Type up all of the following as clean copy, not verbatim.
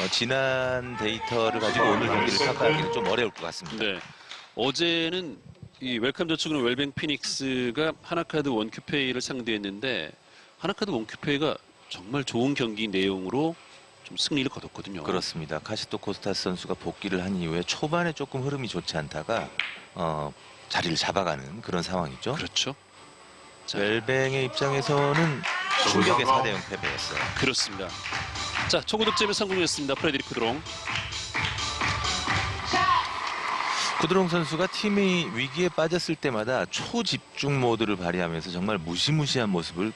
지난 데이터를 가지고 오늘 경기를 평가하기는 좀 어려울 것 같습니다. 네. 어제는 이 웰컴 저축은 웰뱅 피닉스가 하나카드 원큐페이를 상대했는데 하나카드 원큐페이가 정말 좋은 경기 내용으로 좀 승리를 거뒀거든요. 그렇습니다. 카시토 코스타스 선수가 복귀를 한 이후에 초반에 조금 흐름이 좋지 않다가 자리를 잡아가는 그런 상황이죠. 그렇죠. 자, 웰뱅의 입장에서는 충격의 4대0 패배였어요. 그렇습니다. 자, 초구 득점에 성공했습니다. 프레드리크 드롱. 쿠드롱 선수가 팀이 위기에 빠졌을 때마다 초집중 모드를 발휘하면서 정말 무시무시한 모습을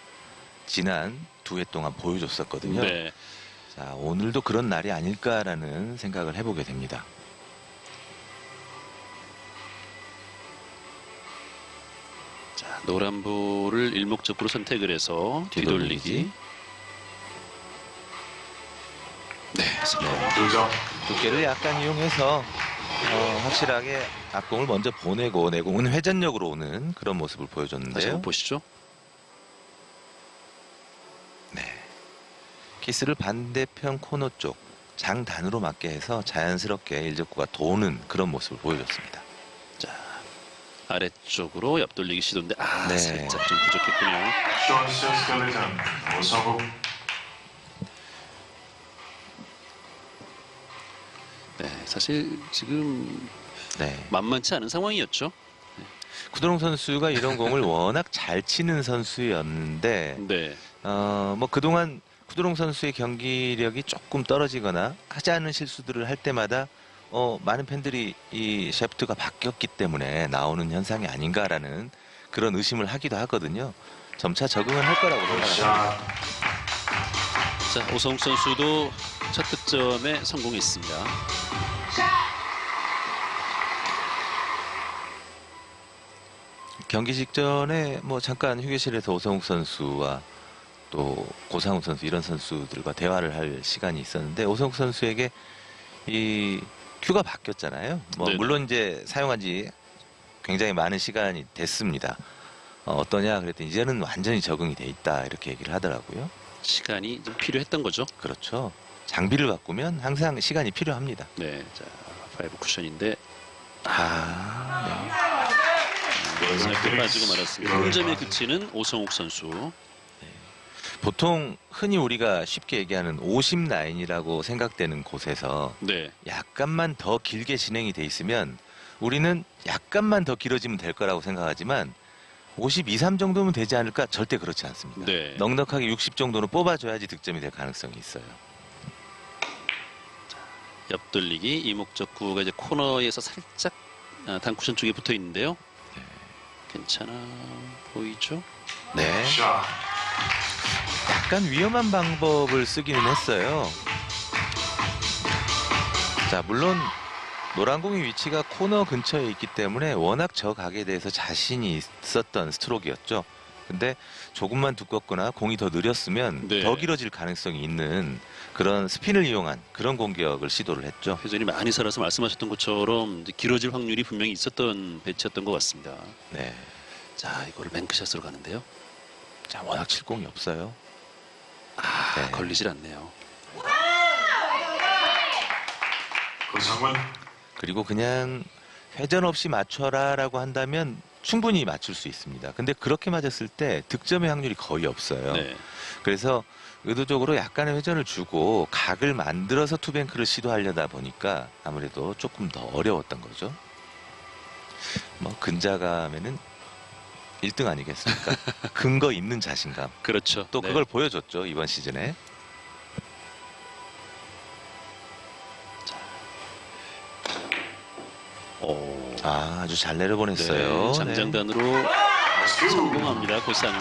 지난 2회 동안 보여줬었거든요. 네. 자, 오늘도 그런 날이 아닐까라는 생각을 해보게 됩니다. 자, 노란 볼을 일목적으로 선택을 해서 뒤돌리기. 네, 두께를 약간 이용해서 확실하게 앞공을 먼저 보내고 내공은 회전력으로 오는 그런 모습을 다시 보여줬는데요. 한번 보시죠. 네, 키스를 반대편 코너 쪽 장단으로 맞게 해서 자연스럽게 일적구가 도는 그런 모습을 보여줬습니다. 자, 아래쪽으로 옆돌리기 시도인데 네. 살짝 좀 부족했군요. 네, 사실 지금 네, 만만치 않은 상황이었죠. 쿠드롱 선수가 이런 공을 워낙 잘 치는 선수였는데 네, 뭐 그동안 쿠드롱 선수의 경기력이 조금 떨어지거나 하지 않은 실수들을 할 때마다 많은 팬들이 이 셰프트가 바뀌었기 때문에 나오는 현상이 아닌가라는 그런 의심을 하기도 하거든요. 점차 적응을 할 거라고 생각합니다. 자, 오성욱 선수도 첫 득점에 성공했습니다. 경기 직전에 뭐 잠깐 휴게실에서 오성욱 선수와 또 고상욱 선수 이런 선수들과 대화를 할 시간이 있었는데 오성욱 선수에게 이 큐가 바뀌었잖아요. 뭐 네네. 물론 이제 사용한 지 굉장히 많은 시간이 됐습니다. 어떠냐 그랬더니 이제는 완전히 적응이 돼 있다 이렇게 얘기를 하더라고요. 시간이 좀 필요했던 거죠. 그렇죠. 장비를 바꾸면 항상 시간이 필요합니다. 네, 자, 5 쿠션인데 짧게 빠지고 말았습니다. 한 점에 그치는 오성욱 선수. 보통 흔히 우리가 쉽게 얘기하는 50라인이라고 생각되는 곳에서 네, 약간만 더 길게 진행이 돼 있으면 우리는 약간만 더 길어지면 될 거라고 생각하지만 52, 3 정도면 되지 않을까? 절대 그렇지 않습니다. 네. 넉넉하게 60 정도는 뽑아줘야지 득점이 될 가능성이 있어요. 옆돌리기 이목적구가 이제 코너에서 살짝 단쿠션 쪽에 붙어 있는데요. 네. 괜찮아 보이죠? 네. 약간 위험한 방법을 쓰기는 했어요. 자, 물론 노란공의 위치가 코너 근처에 있기 때문에 워낙 저 각에 대해서 자신이 있었던 스트로크였죠. 근데 조금만 두껍거나 공이 더 느렸으면 네. 더 길어질 가능성이 있는 그런 스핀을 이용한 그런 공격을 시도를 했죠. 회전이 많이 살아서 말씀하셨던 것처럼 이제 길어질 확률이 분명히 있었던 배치였던 것 같습니다. 네. 자, 이거를 뱅크샷으로 가는데요. 자, 워낙 칠 공이 없어요. 네. 걸리질 않네요. 그리고 그냥 회전 없이 맞춰라라고 한다면 충분히 맞출 수 있습니다. 근데 그렇게 맞았을 때 득점의 확률이 거의 없어요. 네. 그래서 의도적으로 약간의 회전을 주고 각을 만들어서 투뱅크를 시도하려다 보니까 아무래도 조금 더 어려웠던 거죠. 뭐 근자감에는 1등 아니겠습니까? 근거 있는 자신감. 그렇죠. 또 네. 그걸 보여줬죠, 이번 시즌에. 오, 아주 잘 내려보냈어요. 네, 장장단으로 성공합니다. 고상.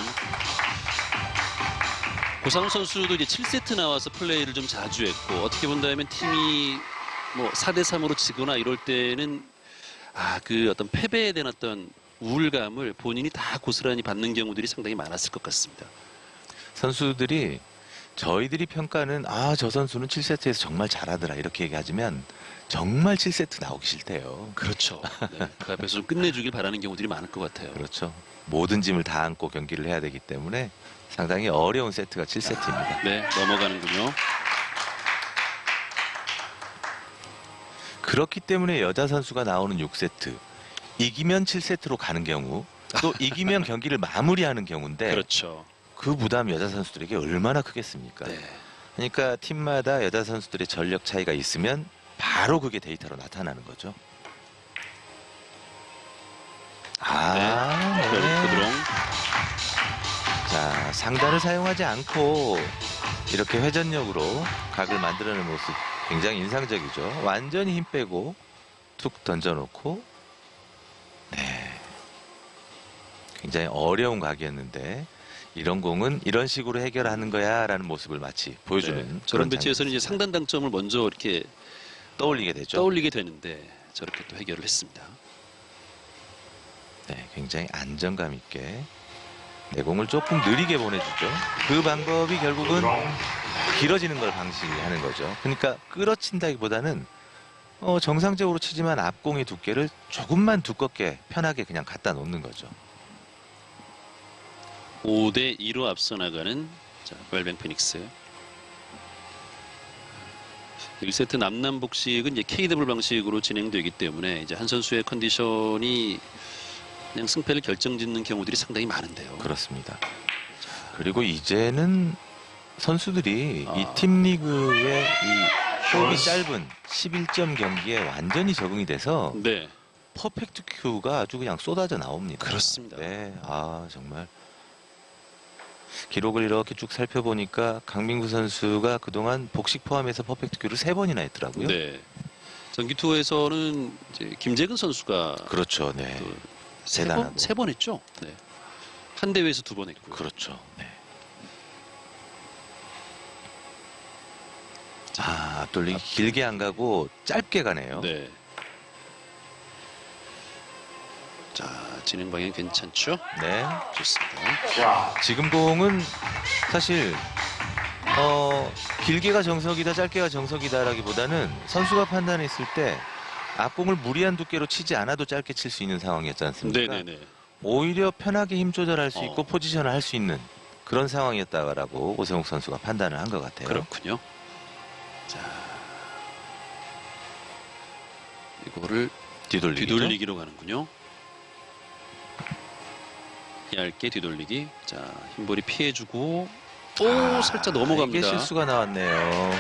고상 선수도 이제 7세트 나와서 플레이를 좀 자주 했고 어떻게 본다면 팀이 뭐 4대 3으로 지거나 이럴 때는 그 어떤 패배에 대한 어떤 우울감을 본인이 다 고스란히 받는 경우들이 상당히 많았을 것 같습니다. 선수들이 저희들이 평가는 저 선수는 7세트에서 정말 잘하더라 이렇게 얘기하지만 정말 7세트 나오기 싫대요. 그렇죠. 네, 그 앞에서 좀 끝내주길 바라는 경우들이 많을 것 같아요. 그렇죠. 모든 짐을 다 안고 경기를 해야 되기 때문에 상당히 어려운 세트가 7세트입니다. 네, 넘어가는군요. 그렇기 때문에 여자 선수가 나오는 6세트, 이기면 7세트로 가는 경우, 또 이기면 경기를 마무리하는 경우인데 그렇죠. 그 부담 여자 선수들에게 얼마나 크겠습니까? 네. 그러니까 팀마다 여자 선수들의 전력 차이가 있으면 바로 그게 데이터로 나타나는 거죠. 아, 네. 부드러운. 자, 상단을 사용하지 않고 이렇게 회전력으로 각을 만들어내는 모습 굉장히 인상적이죠. 완전히 힘 빼고 툭 던져놓고, 네, 굉장히 어려운 각이었는데 이런 공은 이런 식으로 해결하는 거야 라는 모습을 마치 보여주는 네. 그런 저런 배치에서는 이제 장면이었습니다. 상단 당점을 먼저 이렇게 떠올리게 되죠. 떠올리게 되는데 저렇게 또 해결을 했습니다. 네, 굉장히 안정감 있게 내공을 조금 느리게 보내주죠. 그 방법이 결국은 길어지는 걸 방지하는 거죠. 그러니까 끌어친다기보다는 정상적으로 치지만 앞공의 두께를 조금만 두껍게 편하게 그냥 갖다 놓는 거죠. 5대 2로 앞서 나가는 자, 웰뱅 피닉스. 1세트 남남복식은 이제 K더블 방식으로 진행되기 때문에 이제 한 선수의 컨디션이 그냥 승패를 결정짓는 경우들이 상당히 많은데요. 그렇습니다. 그리고 이제는 선수들이 아. 이 팀 리그의 이 호흡이 짧은 11점 경기에 완전히 적응이 돼서 네, 퍼펙트 큐가 아주 그냥 쏟아져 나옵니다. 그렇습니다. 네, 아 정말 기록을 이렇게 쭉 살펴보니까 강민구 선수가 그동안 복식 포함해서 퍼펙트 큐를 3번이나 했더라고요. 네. 정기 투어에서는 이제 김재근 선수가 그렇죠, 네, 또 대단하고. 세 번 했죠. 네. 한 대회에서 2번 했고요. 그렇죠. 네. 아, 앞돌리기 길게 안 가고 짧게 가네요. 네. 자, 진행 방향 괜찮죠? 네. 좋습니다. 지금 공은 사실 길게가 정석이다, 짧게가 정석이다라기보다는 선수가 판단했을 때 앞공을 무리한 두께로 치지 않아도 짧게 칠 수 있는 상황이었지 않습니까? 네네네. 오히려 편하게 힘 조절할 수 있고 어. 포지션을 할 수 있는 그런 상황이었다라고 오세훈 선수가 판단을 한 것 같아요. 그렇군요. 자, 이거를 뒤돌리기죠. 뒤돌리기로 가는군요. 얇게 뒤돌리기. 자, 흰볼이 피해주고 오, 살짝 넘어갑니다. 이게 실수가 나왔네요.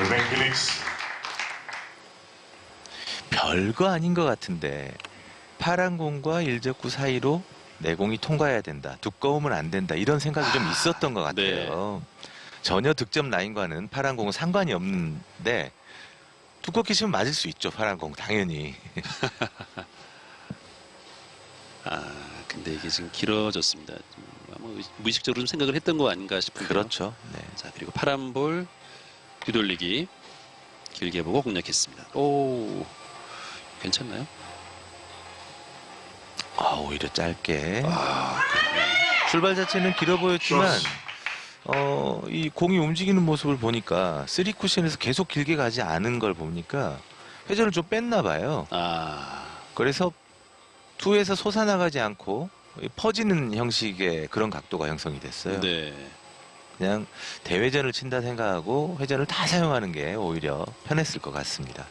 웰뱅 피닉스. 별거 아닌 것 같은데 파란 공과 일적구 사이로 내공이 통과해야 된다. 두꺼우면 안 된다. 이런 생각이 좀 있었던 것 같아요. 전혀 득점 라인과는 파란 공은 상관이 없는데 두껍게 치면 맞을 수 있죠. 파란 공 당연히. 아, 근데 이게 지금 길어졌습니다. 아마 무의식적으로 좀 생각을 했던 거 아닌가 싶은데요. 그렇죠. 네. 자, 그리고 파란 볼 뒤돌리기 길게 보고 공략했습니다. 오, 괜찮나요? 오히려 짧게. 아, 그러네. 출발 자체는 길어 보였지만 이 공이 움직이는 모습을 보니까 3쿠션에서 계속 길게 가지 않은 걸 보니까 회전을 좀 뺐나 봐요. 아, 그래서 2에서 솟아나가지 않고 퍼지는 형식의 그런 각도가 형성이 됐어요. 네. 그냥 대회전을 친다 생각하고 회전을 다 사용하는 게 오히려 편했을 것 같습니다.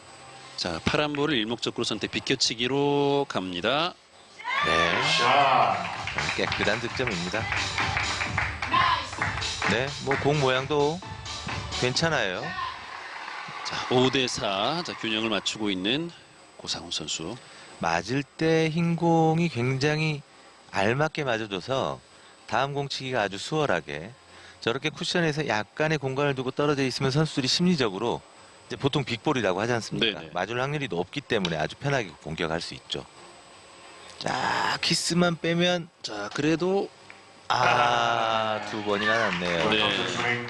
자, 파란 볼을 일목적으로 선택 비껴치기로 갑니다. 네, 샷. 깨끗한 득점입니다. 네, 뭐 공 모양도 괜찮아요. 자, 5대 4. 자, 균형을 맞추고 있는 고상훈 선수. 맞을 때 흰 공이 굉장히 알맞게 맞아줘서 다음 공 치기가 아주 수월하게 저렇게 쿠션에서 약간의 공간을 두고 떨어져 있으면 선수들이 심리적으로 이제 보통 빅볼이라고 하지 않습니까? 네네. 맞을 확률이 높기 때문에 아주 편하게 공격할 수 있죠. 자, 키스만 빼면 자, 그래도 2번이나 났네요. 네.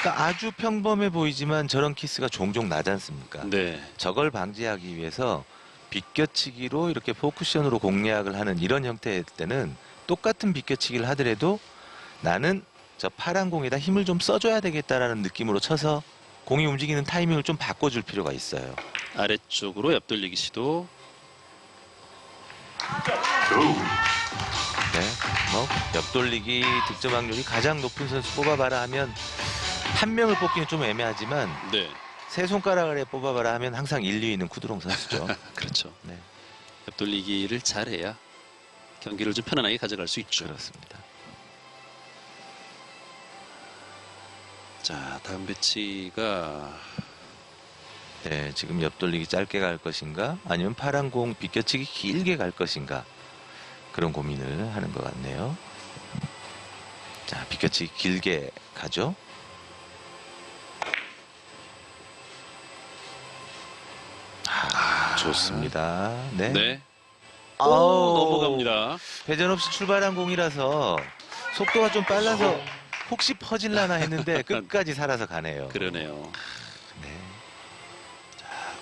그러니까 아주 평범해 보이지만 저런 키스가 종종 나지 않습니까? 네. 저걸 방지하기 위해서 비껴치기로 이렇게 포쿠션으로 공략을 하는 이런 형태일 때는 똑같은 비껴치기를 하더라도 나는 저 파란 공에다 힘을 좀 써줘야 되겠다라는 느낌으로 쳐서 공이 움직이는 타이밍을 좀 바꿔줄 필요가 있어요. 아래쪽으로 옆돌리기 시도. 네, 뭐 옆돌리기 득점 확률이 가장 높은 선수 뽑아봐라 하면 한 명을 뽑기는 좀 애매하지만 네. 세 손가락을 뽑아봐라 하면 항상 1, 2위는 쿠드롱 선수죠. 그렇죠. 네, 옆돌리기를 잘해야 경기를 좀 편안하게 가져갈 수 있죠. 그렇습니다. 자, 다음 배치가 네, 지금 옆돌리기 짧게 갈 것인가 아니면 파란 공 비껴치기 길게 갈 것인가 그런 고민을 하는 것 같네요. 자, 비껴치기 길게 가죠. 좋습니다. 네. 네. 오, 아우, 넘어갑니다. 회전 없이 출발한 공이라서 속도가 좀 빨라서 혹시 퍼질라나 했는데 끝까지 살아서 가네요. 그러네요. 네.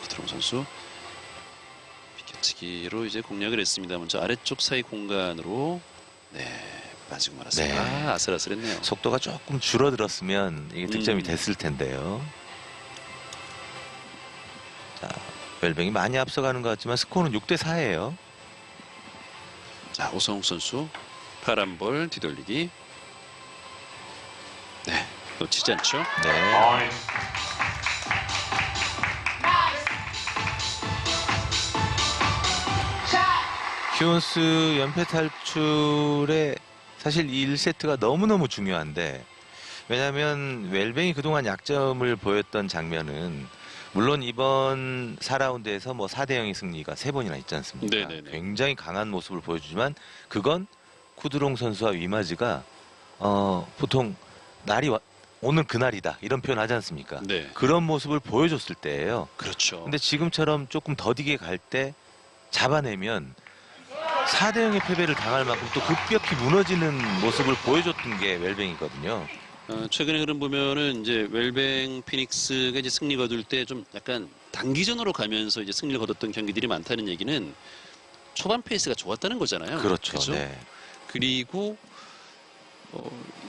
구드롱 선수 비켜치기로 이제 공략을 했습니다. 먼저 아래쪽 사이 공간으로 빠지고 말았습니다. 네. 아슬아슬했네요. 속도가 조금 줄어들었으면 이게 득점이 됐을 텐데요. 자, 웰뱅이 많이 앞서가는 것 같지만 스코어는 6대 4예요. 자, 오성욱 선수 파란 볼 뒤돌리기. 네, 놓치지 않죠. 네. Point. 휴온스 연패 탈출에 사실 이 1세트가 너무너무 중요한데 왜냐하면 웰뱅이 그동안 약점을 보였던 장면은 물론 이번 4라운드에서 뭐 4대 0의 승리가 3번이나 있지 않습니까? 네네네. 굉장히 강한 모습을 보여주지만 그건 쿠드롱 선수와 위마즈가 보통 오늘 그날이다 이런 표현 하지 않습니까? 네, 그런 모습을 보여줬을 때예요. 그렇죠. 근데 지금처럼 조금 더디게 갈 때 잡아내면 4대 0의 패배를 당할 만큼 또 급격히 무너지는 모습을 보여줬던 게 웰뱅이거든요. 최근에 흐름 보면은 이제 웰뱅 피닉스가 이제 승리 거둘 때 좀 약간 단기전으로 가면서 이제 승리를 거뒀던 경기들이 많다는 얘기는 초반 페이스가 좋았다는 거잖아요. 그렇죠. 그죠? 네. 그리고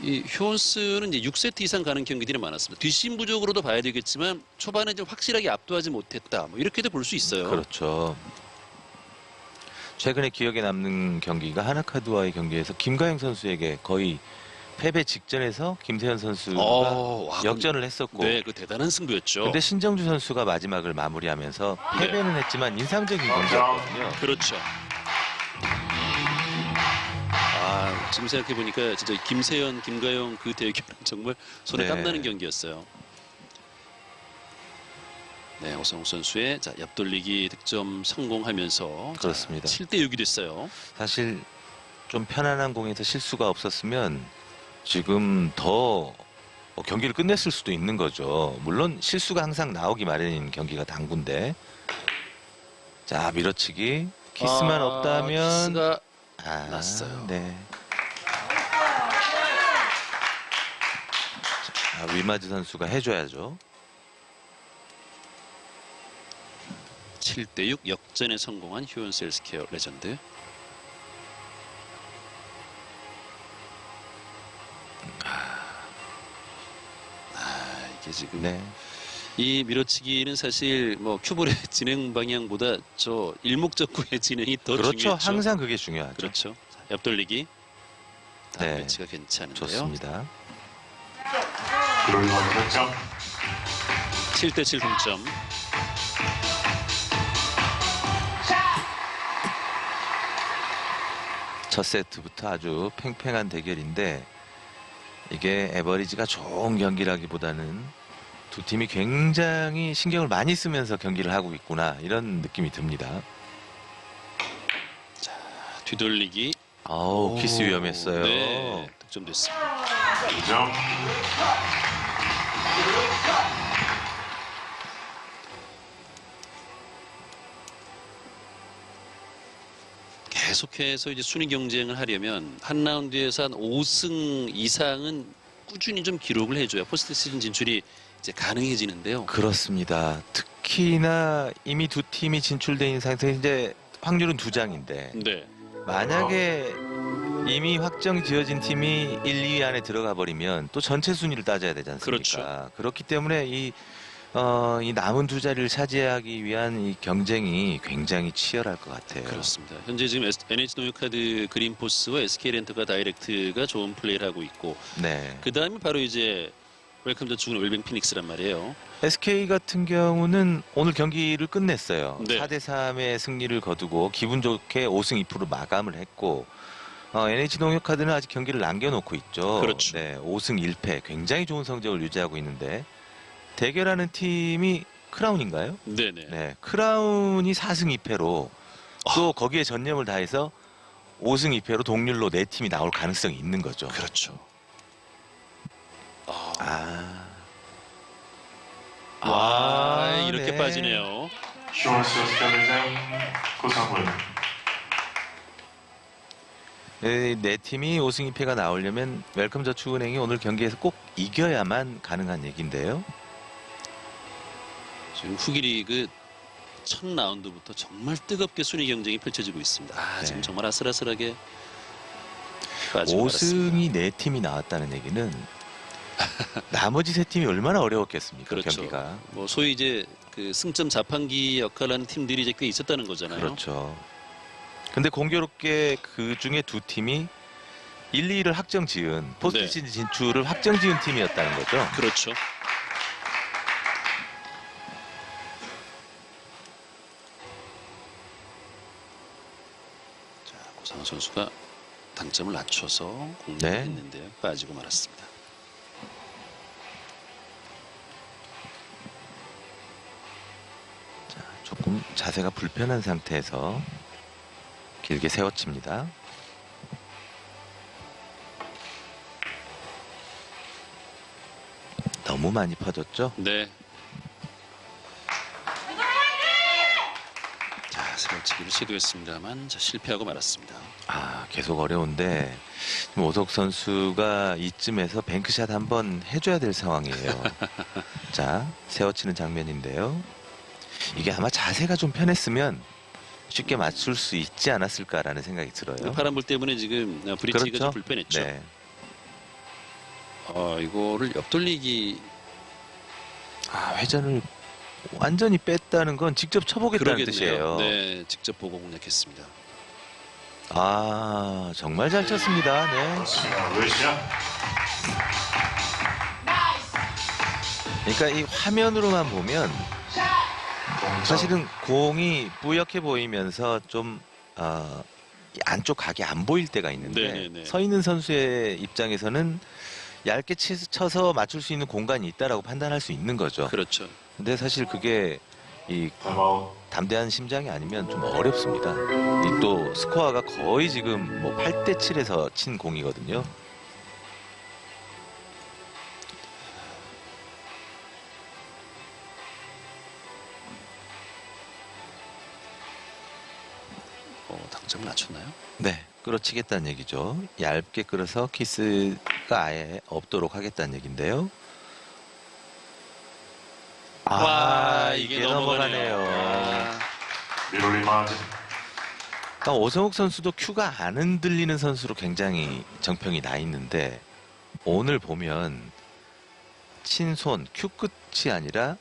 이 휴온스는 이제 6세트 이상 가는 경기들이 많았습니다. 뒷심 부족으로도 봐야 되겠지만 초반에 좀 확실하게 압도하지 못했다. 뭐 이렇게도 볼 수 있어요. 그렇죠. 최근에 기억에 남는 경기가 하나카드와의 경기에서 김가영 선수에게 거의 패배 직전에서 김세현 선수가 와, 역전을 했었고 네, 그 대단한 승부였죠. 근데 신정주 선수가 마지막을 마무리하면서 네. 패배는 했지만 인상적인 경기였거든요. 그렇죠. 지금 생각해 보니까 진짜 김세현, 김가영 그 대결은 정말 손에 네. 땀나는 경기였어요. 네, 오성욱 선수의 옆돌리기 득점 성공하면서 그렇습니다. 7대 6이 됐어요. 사실 좀 편안한 공에서 실수가 없었으면 지금 더 경기를 끝냈을 수도 있는 거죠. 물론 실수가 항상 나오기 마련인 경기가 당구인데 자 밀어치기 키스만 없다면 키스가 났어요. 네. 자, 위마즈 선수가 해줘야죠. 7대 6 역전에 성공한 휴온스 헬스케어 레전드. 이게 지금 네. 이 밀어치기는 사실 뭐 큐볼의 진행 방향보다 저 일목적구의 진행이 더 그렇죠. 중요했죠. 항상 그게 중요하죠. 그렇죠. 옆돌리기. 다음 네. 배치가 괜찮은데요. 좋습니다. 구드롱 득점. 7대 7 동점. 첫 세트부터 아주 팽팽한 대결인데 이게 에버리지가 좋은 경기라기보다는 두 팀이 굉장히 신경을 많이 쓰면서 경기를 하고 있구나 이런 느낌이 듭니다. 뒤돌리기. 아우 키스 오, 위험했어요. 네, 득점됐습니다. 점. 계속해서 이제 순위 경쟁을 하려면 한 라운드에서 한 5승 이상은 꾸준히 좀 기록을 해줘야 포스트 시즌 진출이 이제 가능해지는데요. 그렇습니다. 특히나 이미 두 팀이 진출돼 있는 상태에서 이제 확률은 2장인데 네, 만약에 이미 확정 지어진 팀이 1, 2위 안에 들어가 버리면 또 전체 순위를 따져야 되지 않습니까? 그렇죠. 그렇기 때문에 이 남은 두 자리를 차지하기 위한 이 경쟁이 굉장히 치열할 것 같아요. 그렇습니다. 현재 지금 NH노유카드 그린포스와 SK렌터가 다이렉트가 좋은 플레이를 하고 있고 네. 그 다음이 바로 이제 웰컴 더 죽은 웰빙 피닉스란 말이에요. SK 같은 경우는 오늘 경기를 끝냈어요. 네. 4대3의 승리를 거두고 기분 좋게 5승 2패로 마감을 했고 NH농협카드는 아직 경기를 남겨놓고 있죠. 그렇죠. 네, 5승 1패 굉장히 좋은 성적을 유지하고 있는데 대결하는 팀이 크라운인가요? 네네. 네, 크라운이 4승 2패로 또 거기에 전념을 다해서 5승 2패로 동률로 4팀이 나올 가능성이 있는 거죠. 그렇죠. 아, 이렇게 네. 빠지네요. 쇼스 스텔레장 고상훈. 네 팀이 5승 2패가 나오려면 웰컴 저축은행이 오늘 경기에서 꼭 이겨야만 가능한 얘기인데요. 지금 후기 리그 첫 라운드부터 정말 뜨겁게 순위 경쟁이 펼쳐지고 있습니다. 네. 지금 정말 아슬아슬하게 빠지고 말았습니다. 5승이 4팀이 나왔다는 얘기는 나머지 3팀이 얼마나 어려웠겠습니까? 그렇죠. 경기가. 뭐 소위 이제 그 승점 자판기 역할을 하는 팀들이 이제 꽤 있었다는 거잖아요. 그렇죠. 근데 공교롭게 그 중에 2팀이 1, 2위를 확정 지은 포스트 네. 시즌 진출을 확정 지은 팀이었다는 거죠. 그렇죠. 자, 고상호 선수가 당점을 낮춰서 공략을 네. 했는데요. 빠지고 말았습니다. 자, 조금 자세가 불편한 상태에서 길게 세워칩니다. 너무 많이 퍼졌죠? 네. 자, 세워치기를 시도했습니다만 자, 실패하고 말았습니다. 계속 어려운데 지금 오석 선수가 이쯤에서 뱅크샷 한번 해줘야 될 상황이에요. 자, 세워치는 장면인데요. 이게 아마 자세가 좀 편했으면 쉽게 맞출 수 있지 않았을까라는 생각이 들어요. 파란불 때문에 지금 브릿지가 좀 불편했죠. 네. 이거를 옆돌리기 회전을 완전히 뺐다는 건 직접 쳐보겠다는 그러겠네요. 뜻이에요. 네, 직접 보고 공략했습니다. 정말 잘 쳤습니다. 네. 그렇습니다. 외시야. 그러니까 이 화면으로만 보면 사실은 공이 뿌옇게 보이면서 좀 이 안쪽 각이 안 보일 때가 있는데 네네네. 서 있는 선수의 입장에서는 얇게 쳐서 맞출 수 있는 공간이 있다라고 판단할 수 있는 거죠. 그렇죠. 근데 사실 그게 이 타임아웃. 담대한 심장이 아니면 좀 어렵습니다. 이 또 스코어가 거의 지금 뭐 8대 7에서 친 공이거든요. 당점을 낮췄나요? 네, 끌어치겠다는 얘기죠. 얇게 끌어서 키스가 아예 없도록 하겠다는 얘기인데요. 이게 넘어가네요. 미롤리 마진. 그러니까 오성욱 선수도 큐가 안 흔들리는 선수로 굉장히 정평이 나 있는데 오늘 보면 친손 큐 끝이 아니라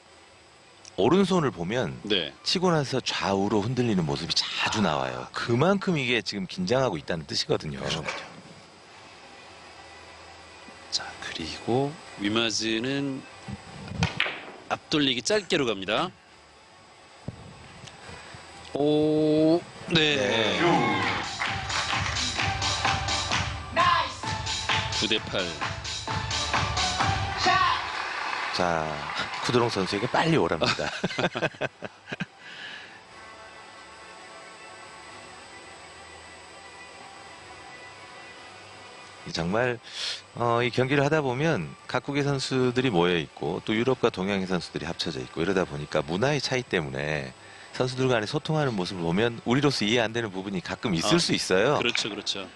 오른손을 보면 네. 치고 나서 좌우로 흔들리는 모습이 자주 나와요. 그만큼 이게 지금 긴장하고 있다는 뜻이거든요. 자, 그리고 위마즈는 앞돌리기 짧게로 갑니다. 네. 9대 8. 자, 쿠드롱 선수에게 빨리 오랍니다. 정말 이 경기를 하다 보면 각국의 선수들이 모여 있고 또 유럽과 동양의 선수들이 합쳐져 있고 이러다 보니까 문화의 차이 때문에 선수들 간에 소통하는 모습을 보면 우리로서 이해 안 되는 부분이 가끔 있을 수 있어요. 그렇죠, 그렇죠.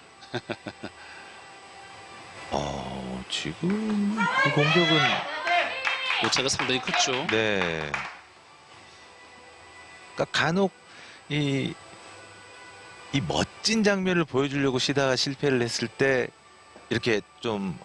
지금 이 공격은 오차가 상당히 컸죠. 네. 그러니까 간혹 이 멋진 장면을 보여주려고 시다가 실패를 했을 때 이렇게 좀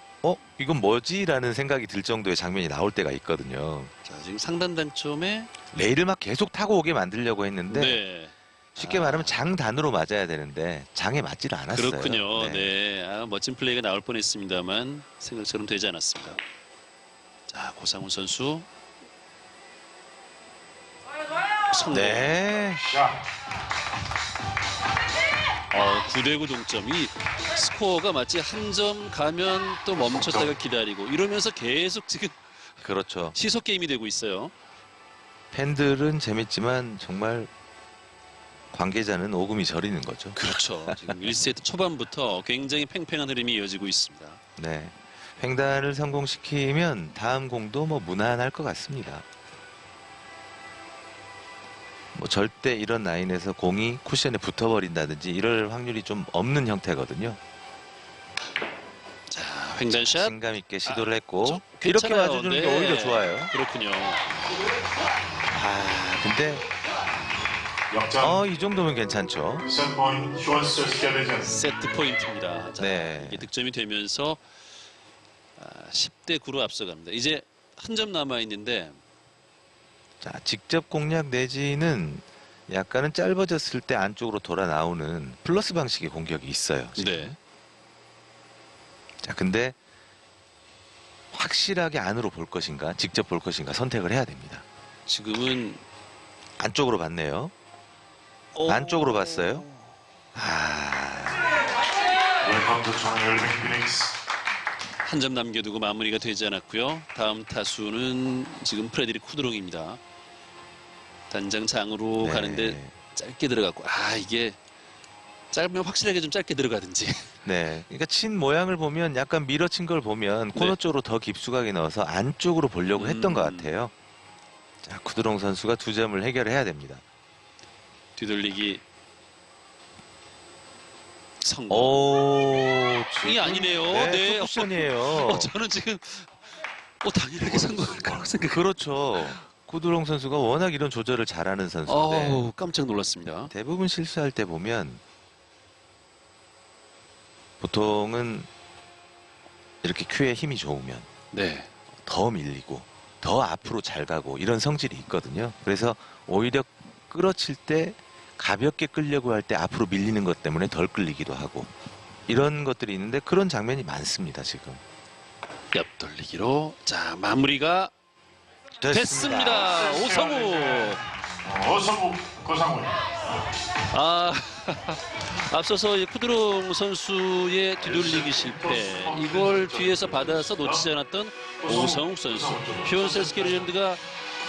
이건 뭐지라는 생각이 들 정도의 장면이 나올 때가 있거든요. 자, 지금 상단 당점에 레일을 막 계속 타고 오게 만들려고 했는데 네. 쉽게 말하면 장단으로 맞아야 되는데 장에 맞지를 않았어요. 그렇군요. 네. 멋진 플레이가 나올 뻔했습니다만 생각처럼 되지 않았습니다. 자, 고상훈 선수. 성공. 네. 샷. 9대9 동점. 이 스코어가 마치 한 점 가면 또 멈췄다가 기다리고 이러면서 계속 지금 그렇죠. 시속 게임이 되고 있어요. 팬들은 재밌지만 정말 관계자는 오금이 저리는 거죠. 그렇죠. 지금 1세트 초반부터 굉장히 팽팽한 흐름이 이어지고 있습니다. 네. 횡단을 성공시키면 다음 공도 뭐 무난할 것 같습니다. 뭐 절대 이런 라인에서 공이 쿠션에 붙어버린다든지 이럴 확률이 좀 없는 형태거든요. 자, 횡단샷. 신감 있게 시도를 했고 저 이렇게 괜찮아요. 맞아주는 게 네. 오히려 좋아요. 그렇군요. 근데 역전. 이 정도면 괜찮죠. 세트포인트 쇼원스 스켈레전. 세트 포인트입니다. 자, 네. 이게 득점이 되면서 10대9로 앞서갑니다. 이제 한 점 남아 있는데 자, 직접 공략 내지는 약간은 짧아졌을 때 안쪽으로 돌아 나오는 플러스 방식의 공격이 있어요. 지금. 네. 자, 근데 확실하게 안으로 볼 것인가, 직접 볼 것인가 선택을 해야 됩니다. 지금은 안쪽으로 봤네요. 안쪽으로 봤어요. 웰컴 투 토너 열빙 피닉스. 한 점 남겨두고 마무리가 되지 않았고요. 다음 타수는 지금 프레드릭 쿠드롱입니다. 단장 장으로 네. 가는데 짧게 들어갔고 이게 짧으면 확실하게 좀 짧게 들어가든지. 네. 그러니까 친 모양을 보면 약간 밀어친 걸 보면 네. 코너 쪽으로 더 깊숙하게 넣어서 안쪽으로 보려고 했던 것 음. 같아요. 자, 쿠드롱 선수가 2점을 해결해야 됩니다. 뒤돌리기 성공. 지금- 이 아니네요. 네, 네. 쿠션이에요. 저는 지금 당연하게 성공할 거라고 생각. 그렇죠. 쿠드롱 선수가 워낙 이런 조절을 잘하는 선수인데 깜짝 놀랐습니다. 대부분 실수할 때 보면 보통은 이렇게 큐에 힘이 좋으면 네. 더 밀리고 더 앞으로 잘 가고 이런 성질이 있거든요. 그래서 오히려 끌어칠 때 가볍게 끌려고 할 때 앞으로 밀리는 것 때문에 덜 끌리기도 하고 이런 것들이 있는데 그런 장면이 많습니다. 지금. 옆돌리기로 자 마무리가 됐습니다. 오성우. 오성우 고상훈. 앞서서 이 쿠드롱 선수의 뒤돌리기 실패 이걸 뒤에서 받아서 놓치지 않았던 오성욱 선수. 퓨어셀스키 레전드가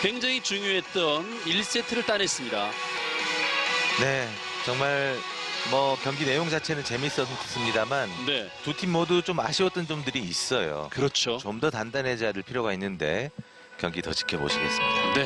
굉장히 중요했던 1세트를 따냈습니다. 네, 정말 뭐 경기 내용 자체는 재밌었습니다만 네, 두 팀 모두 좀 아쉬웠던 점들이 있어요. 그렇죠. 좀 더 단단해져야 될 필요가 있는데 경기 더 지켜보시겠습니다. 네.